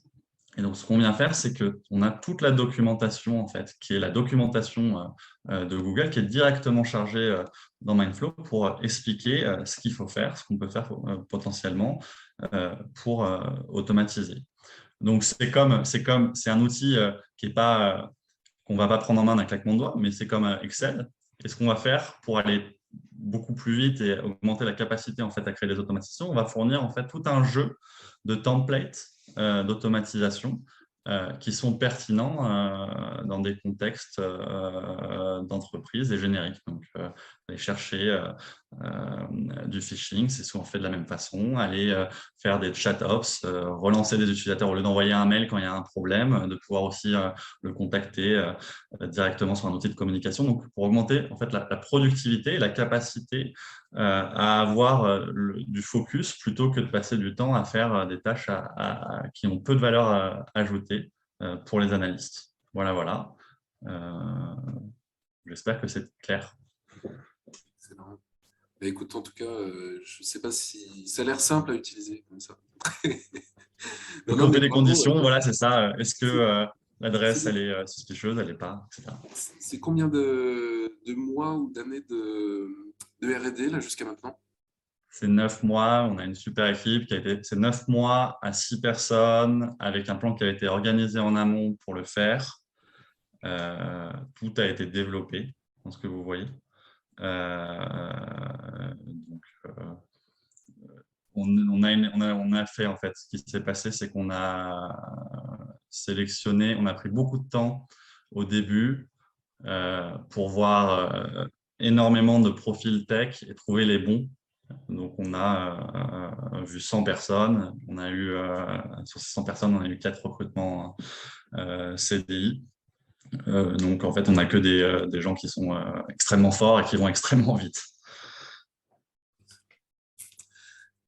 Et donc, ce qu'on vient faire, c'est qu'on a toute la documentation, en fait, qui est la documentation de Google, qui est directement chargée dans Mindflow pour expliquer ce qu'il faut faire, ce qu'on peut faire potentiellement pour automatiser. Donc, c'est un outil qu'on ne va pas prendre en main d'un claquement de doigts, mais c'est comme Excel. Et ce qu'on va faire pour aller beaucoup plus vite et augmenter la capacité en fait, à créer des automatisations, on va fournir en fait, tout un jeu de templates d'automatisation qui sont pertinents dans des contextes d'entreprise et génériques. Donc, aller chercher du phishing, c'est souvent fait de la même façon. Aller faire des chat-ops, relancer des utilisateurs au lieu d'envoyer un mail quand il y a un problème, de pouvoir aussi le contacter directement sur un outil de communication. Donc, pour augmenter en fait, la productivité et la capacité à avoir du focus plutôt que de passer du temps à faire des tâches qui ont peu de valeur ajoutée pour les analystes. Voilà, voilà. J'espère que c'est clair. Excellent. Bah, écoute, en tout cas, je ne sais pas si ça a l'air simple à utiliser comme ça. Non, non, Donc, mais des bravo. conditions, voilà, c'est ça. Est-ce que l'adresse, C'est elle est suspicieuse, elle n'est pas, etc. c'est combien de mois ou d'années de R&D là jusqu'à maintenant? C'est 9 mois, on a une super équipe c'est 9 mois à 6 personnes avec un plan qui a été organisé en amont pour le faire. Tout a été développé dans ce que vous voyez. Donc, on a fait, en fait, ce qui s'est passé, c'est qu'on a sélectionné, on a pris beaucoup de temps au début pour voir énormément de profils tech et trouver les bons. Donc, on a vu 100 personnes. On a eu, sur ces 100 personnes, on a eu 4 recrutements CDI. Donc, en fait, on n'a que des gens qui sont extrêmement forts et qui vont extrêmement vite.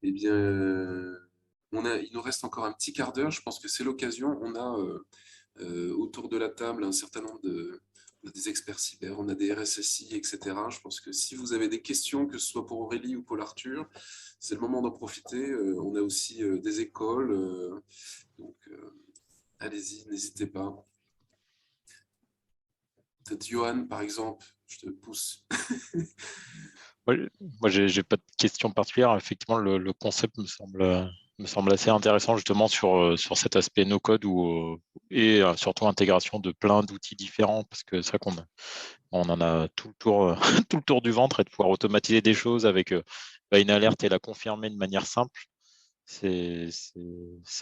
Eh bien, il nous reste encore un petit quart d'heure. Je pense que c'est l'occasion. On a autour de la table un certain nombre on a des experts cyber, on a des RSSI, etc. Je pense que si vous avez des questions, que ce soit pour Aurélie ou pour Arthur, c'est le moment d'en profiter. On a aussi des écoles. Donc, allez-y, n'hésitez pas. Peut-être Johan, par exemple, je te pousse. Moi, j'ai pas de question particulière. Effectivement, le concept me semble assez intéressant justement sur cet aspect no-code et surtout intégration de plein d'outils différents parce que c'est vrai on en a tout le tour, tout le tour du ventre et de pouvoir automatiser des choses avec une alerte et la confirmer de manière simple. C'est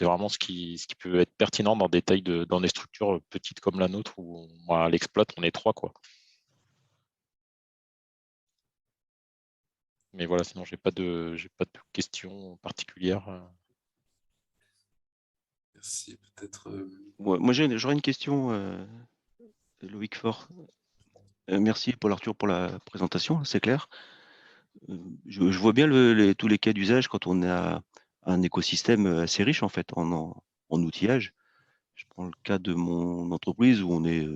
vraiment ce qui peut être pertinent dans dans des structures petites comme la nôtre où à l'exploit, on est 3, quoi. Mais voilà, sinon, j'ai pas de questions particulières. Merci, peut-être. Moi, j'aurais une question, Loïc Faure. Merci Paul Arthur pour la présentation, c'est clair. Je vois bien tous les cas d'usage quand on a un écosystème assez riche en fait en outillage. Je prends le cas de mon entreprise où on est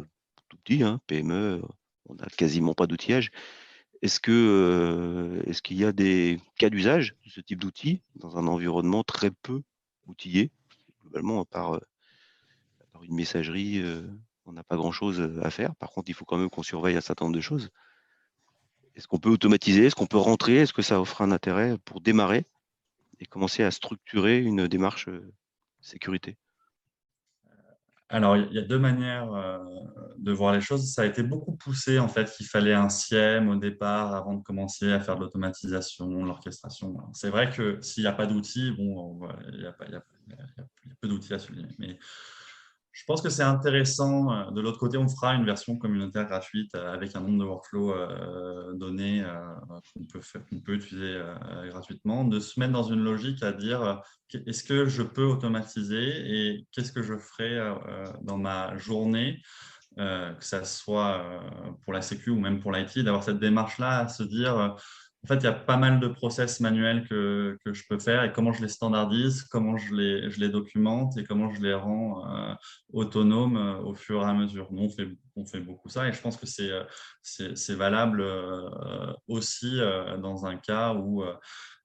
tout petit, PME, on n'a quasiment pas d'outillage. Est-ce qu'il y a des cas d'usage de ce type d'outils dans un environnement très peu outillé, globalement, par une messagerie, on n'a pas grand-chose à faire. Par contre, il faut quand même qu'on surveille un certain nombre de choses. Est-ce qu'on peut automatiser? Est-ce qu'on peut rentrer? Est-ce que ça offre un intérêt pour démarrer et commencer à structurer une démarche sécurité? Alors, il y a 2 manières de voir les choses. Ça a été beaucoup poussé, en fait, qu'il fallait un SIEM au départ avant de commencer à faire de l'automatisation, de l'orchestration. C'est vrai que s'il n'y a pas d'outils, bon, il y a peu d'outils à souligner. Mais je pense que c'est intéressant. De l'autre côté, on fera une version communautaire gratuite avec un nombre de workflows donnés qu'on peut utiliser gratuitement, de se mettre dans une logique à dire est-ce que je peux automatiser et qu'est-ce que je ferai dans ma journée, que ça soit pour la sécu ou même pour l'IT, d'avoir cette démarche-là à se dire en fait, il y a pas mal de process manuels que je peux faire et comment je les standardise, comment je les documente et comment je les rends autonomes au fur et à mesure. Nous, on fait beaucoup ça et je pense que c'est valable aussi dans un cas où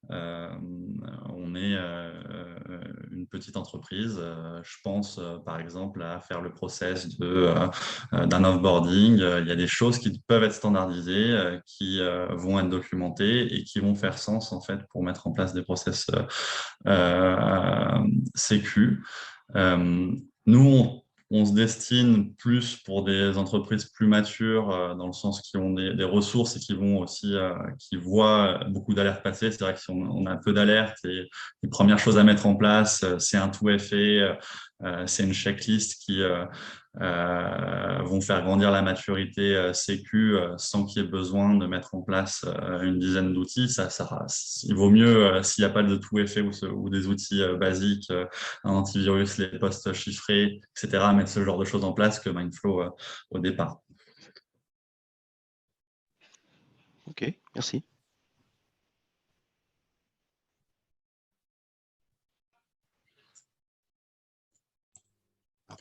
on est une petite entreprise. Je pense par exemple à faire le process d'un offboarding. Il y a des choses qui peuvent être standardisées, qui vont être documentées et qui vont faire sens en fait pour mettre en place des process sécu. Nous, on se destine plus pour des entreprises plus matures, dans le sens qui ont des ressources et qui vont aussi, qui voient beaucoup d'alertes passer. C'est vrai que si on a peu d'alertes, et les premières choses à mettre en place, c'est un tout est fait, c'est une checklist qui vont faire grandir la maturité sécu sans qu'il y ait besoin de mettre en place une dizaine d'outils. Il vaut mieux, s'il n'y a pas de tout est fait ou des outils basiques, un antivirus, les postes chiffrés, etc., mettre ce genre de choses en place que Mindflow au départ. Ok, merci.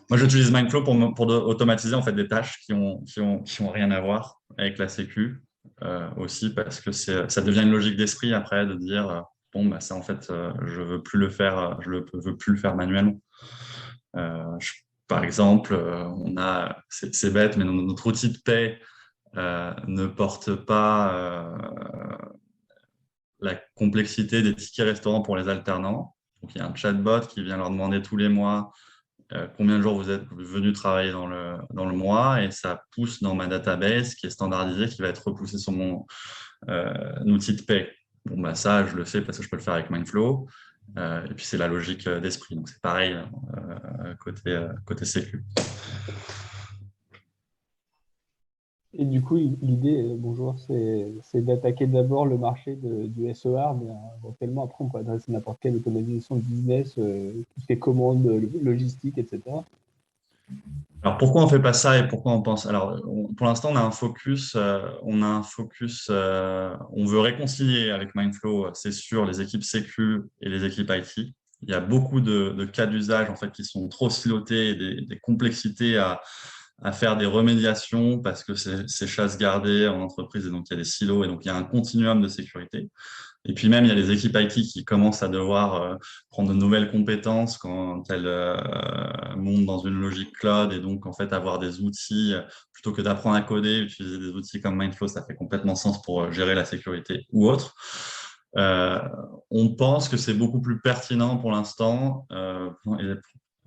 Moi, j'utilise Mindflow pour automatiser en fait, des tâches qui ont rien à voir avec la sécu, aussi, parce que ça devient une logique d'esprit après de dire bon, bah, ça, en fait, je ne veux plus le faire, veux plus le faire manuellement. Par exemple, c'est bête, mais notre outil de paie ne porte pas la complexité des tickets restaurants pour les alternants. Donc, il y a un chatbot qui vient leur demander tous les mois combien de jours vous êtes venu travailler dans le mois, et ça pousse dans ma database qui est standardisée, qui va être repoussée sur mon outil de paie. Bon, bah, ça, je le fais parce que je peux le faire avec Mindflow. Et puis, c'est la logique d'esprit. Donc, c'est pareil côté sécu. Et du coup, l'idée, bonjour, c'est d'attaquer d'abord le marché du SER, mais éventuellement après on peut adresser n'importe quelle automatisation de business, toutes les commandes logistiques, etc. Alors pourquoi on fait pas ça et pourquoi on pense? Alors pour l'instant on a un focus, on veut réconcilier avec Mindflow, c'est sûr, les équipes sécu et les équipes IT. Il y a beaucoup de cas d'usage en fait qui sont trop silotés, et des complexités à faire des remédiations parce que c'est chasse gardée en entreprise, et donc il y a des silos, et donc il y a un continuum de sécurité. Et puis même, il y a les équipes IT qui commencent à devoir prendre de nouvelles compétences quand elles montent dans une logique cloud, et donc en fait avoir des outils, plutôt que d'apprendre à coder, utiliser des outils comme Mindflow, ça fait complètement sens pour gérer la sécurité ou autre. On pense que c'est beaucoup plus pertinent pour l'instant, dans les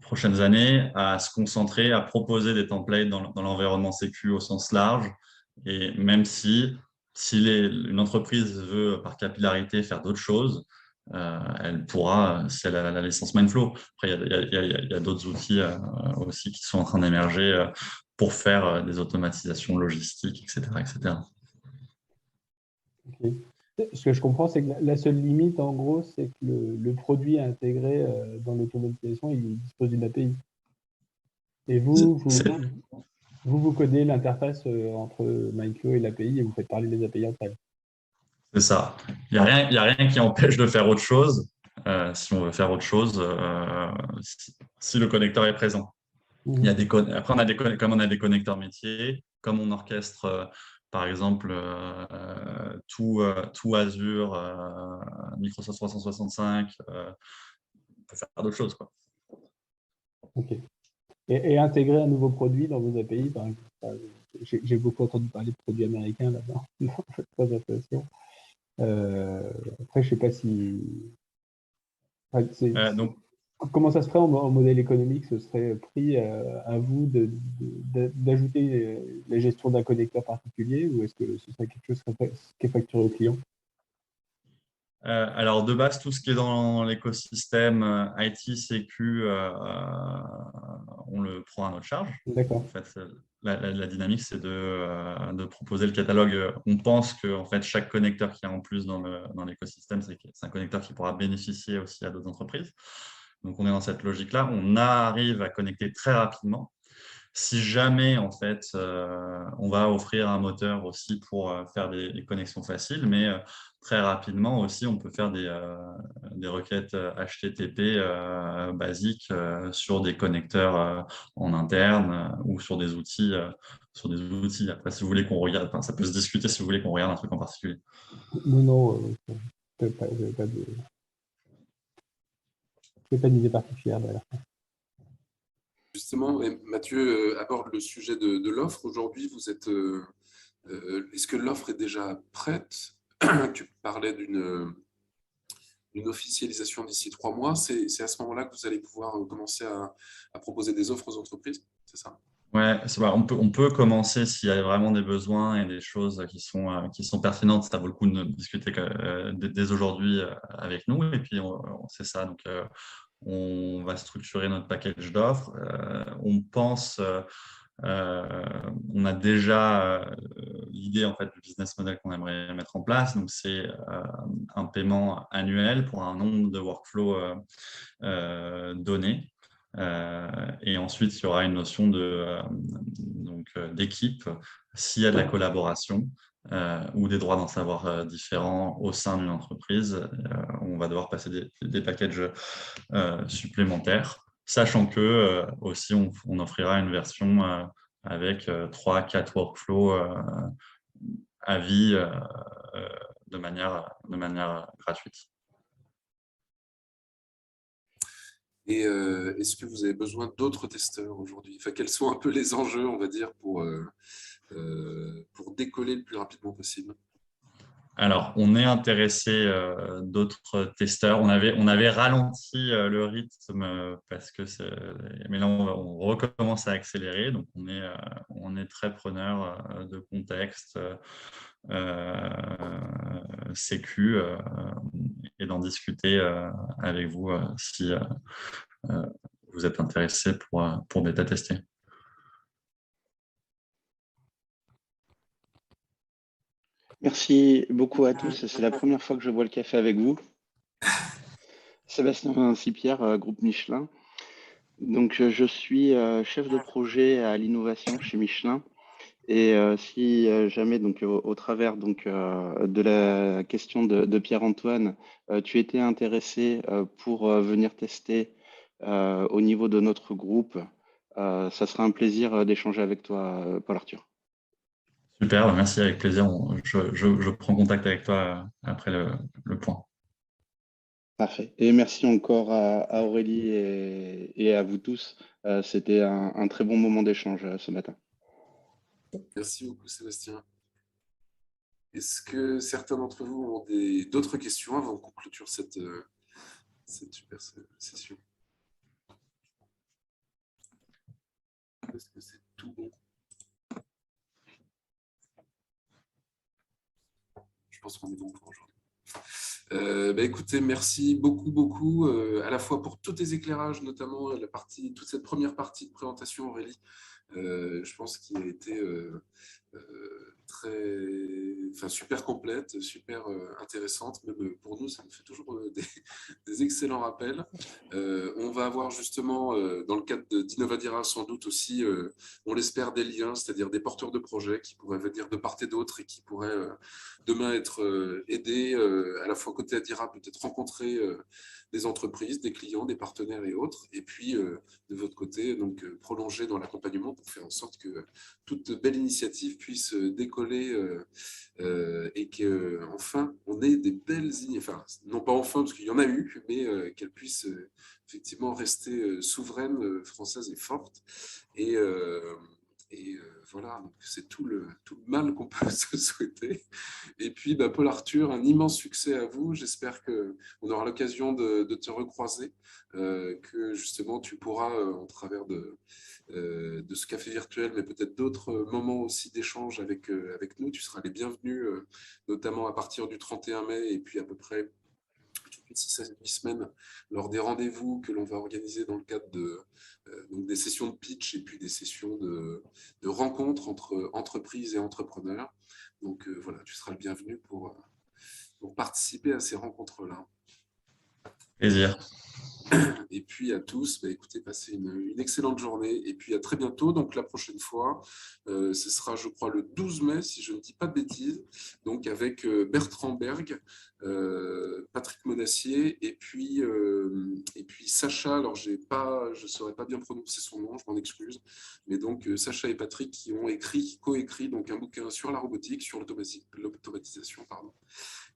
prochaines années, à se concentrer, à proposer des templates dans l'environnement sécu au sens large, et même si une entreprise veut, par capillarité, faire d'autres choses, elle pourra, si elle a la licence Mindflow. Après, il y a d'autres outils aussi qui sont en train d'émerger pour faire des automatisations logistiques, etc., etc. Okay. Ce que je comprends, c'est que la seule limite, en gros, c'est que le produit intégré dans l'automatisation, il dispose d'une API. Et vous codez l'interface entre Mindflow et l'API, et vous faites parler les API entre elles. C'est ça. Il n'y a rien qui empêche de faire autre chose, si on veut faire autre chose, si le connecteur est présent. Il y a après, comme on a des connecteurs métiers, comme on orchestre, par exemple, tout Azure, Microsoft 365, on peut faire d'autres choses, quoi. Ok. Et intégrer un nouveau produit dans vos API, par exemple. J'ai beaucoup entendu parler de produits américains là-dedans, dans cette présentation. Après, je ne sais pas si... donc, comment ça se ferait en modèle économique? Ce serait pris à vous d'ajouter la gestion d'un connecteur particulier, ou est-ce que ce serait quelque chose qui est facturé au client? Alors, de base, tout ce qui est dans l'écosystème IT, Sécu, on le prend à notre charge. D'accord. En fait, la dynamique, c'est de proposer le catalogue. On pense que en fait, chaque connecteur qu'il y a en plus dans l'écosystème, c'est un connecteur qui pourra bénéficier aussi à d'autres entreprises. Donc, on est dans cette logique-là. On arrive à connecter très rapidement. Si jamais, en fait, on va offrir un moteur aussi pour faire des connexions faciles, mais très rapidement aussi, on peut faire des requêtes HTTP basiques sur des connecteurs en interne ou sur des outils. Après, si vous voulez qu'on regarde, ça peut se discuter si vous voulez qu'on regarde un truc en particulier. Non, je n'ai pas d'idée particulière derrière. Justement, Mathieu aborde le sujet de l'offre. Aujourd'hui, est-ce que l'offre est déjà prête? Tu parlais une officialisation d'ici 3 mois. C'est à ce moment-là que vous allez pouvoir commencer à proposer des offres aux entreprises, c'est ça? Ouais, on peut commencer s'il y a vraiment des besoins et des choses qui sont pertinentes. Ça vaut le coup de discuter dès aujourd'hui avec nous. Et puis, c'est ça. Donc, on va structurer notre package d'offres. On pense, on a déjà l'idée en fait du business model qu'on aimerait mettre en place. Donc, c'est un paiement annuel pour un nombre de workflows donnés. Et ensuite, il y aura une notion d'équipe s'il y a de la collaboration ou des droits d'en savoir différents au sein d'une entreprise. On va devoir passer des packages supplémentaires, sachant que aussi on offrira une version avec 3-4 workflows à vie de manière gratuite. Et est-ce que vous avez besoin d'autres testeurs aujourd'hui? Enfin, quels sont un peu les enjeux, on va dire, pour décoller le plus rapidement possible? Alors, on est intéressé d'autres testeurs. On avait ralenti le rythme parce que mais là, on recommence à accélérer. Donc, on est très preneur de contexte, sécu, et d'en discuter avec vous si vous êtes intéressé pour bêta-tester. Merci beaucoup à tous. C'est la première fois que je bois le café avec vous. Sébastien Cipierre, groupe Michelin. Donc, je suis chef de projet à l'innovation chez Michelin. Et si jamais, donc, au travers donc, de la question de Pierre-Antoine, tu étais intéressé pour venir tester au niveau de notre groupe, ça sera un plaisir d'échanger avec toi, Paul-Arthur. Super, merci, avec plaisir. Je prends contact avec toi après le point. Parfait. Et merci encore à Aurélie et à vous tous. C'était un très bon moment d'échange ce matin. Merci beaucoup, Sébastien. Est-ce que certains d'entre vous ont d'autres questions avant qu'on clôture cette super session? Est-ce que c'est tout bon? Je pense qu'on est bon pour aujourd'hui. Écoutez, merci beaucoup, à la fois pour tous tes éclairages, notamment toute cette première partie de présentation, Aurélie. Je pense qu'il a été super complète, super intéressante. Même pour nous, ça nous fait toujours des excellents rappels. On va avoir justement, dans le cadre d'Innovadira, sans doute aussi, on l'espère, des liens, c'est-à-dire des porteurs de projets qui pourraient venir de part et d'autre et qui pourraient demain être aidés, à la fois côté Adira, peut-être rencontrer des entreprises, des clients, des partenaires et autres, et puis de votre côté, donc prolonger dans l'accompagnement pour faire en sorte que toute belle initiative puisse décoller et qu'enfin on ait des belles enfin non pas enfin parce qu'il y en a eu, mais qu'elle puisse effectivement rester souveraine, française et forte. Et voilà, donc c'est tout le mal qu'on peut se souhaiter. Et puis, Paul-Arthur, un immense succès à vous. J'espère qu'on aura l'occasion de te recroiser, que justement tu pourras, au travers de ce café virtuel, mais peut-être d'autres moments aussi d'échange avec nous. Tu seras les bienvenus, notamment à partir du 31 mai et puis à peu près toutes les 6 à 8 semaines lors des rendez-vous que l'on va organiser dans le cadre donc des sessions de pitch et puis des sessions de rencontres entre entreprises et entrepreneurs. Donc voilà, tu seras le bienvenu pour participer à ces rencontres-là. Plaisir. Et puis à tous, écoutez, passez une excellente journée et puis à très bientôt. Donc la prochaine fois, ce sera, je crois, le 12 mai, si je ne dis pas de bêtises, donc avec Bertrand Berg, Patrick Monassier et puis Sacha. Alors je ne saurais pas bien prononcer son nom, je m'en excuse, mais donc Sacha et Patrick qui ont coécrit donc un bouquin sur la robotique, sur l'automatisation, pardon.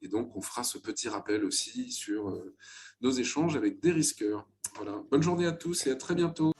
Et donc, on fera ce petit rappel aussi sur nos échanges avec des risqueurs. Voilà. Bonne journée à tous et à très bientôt.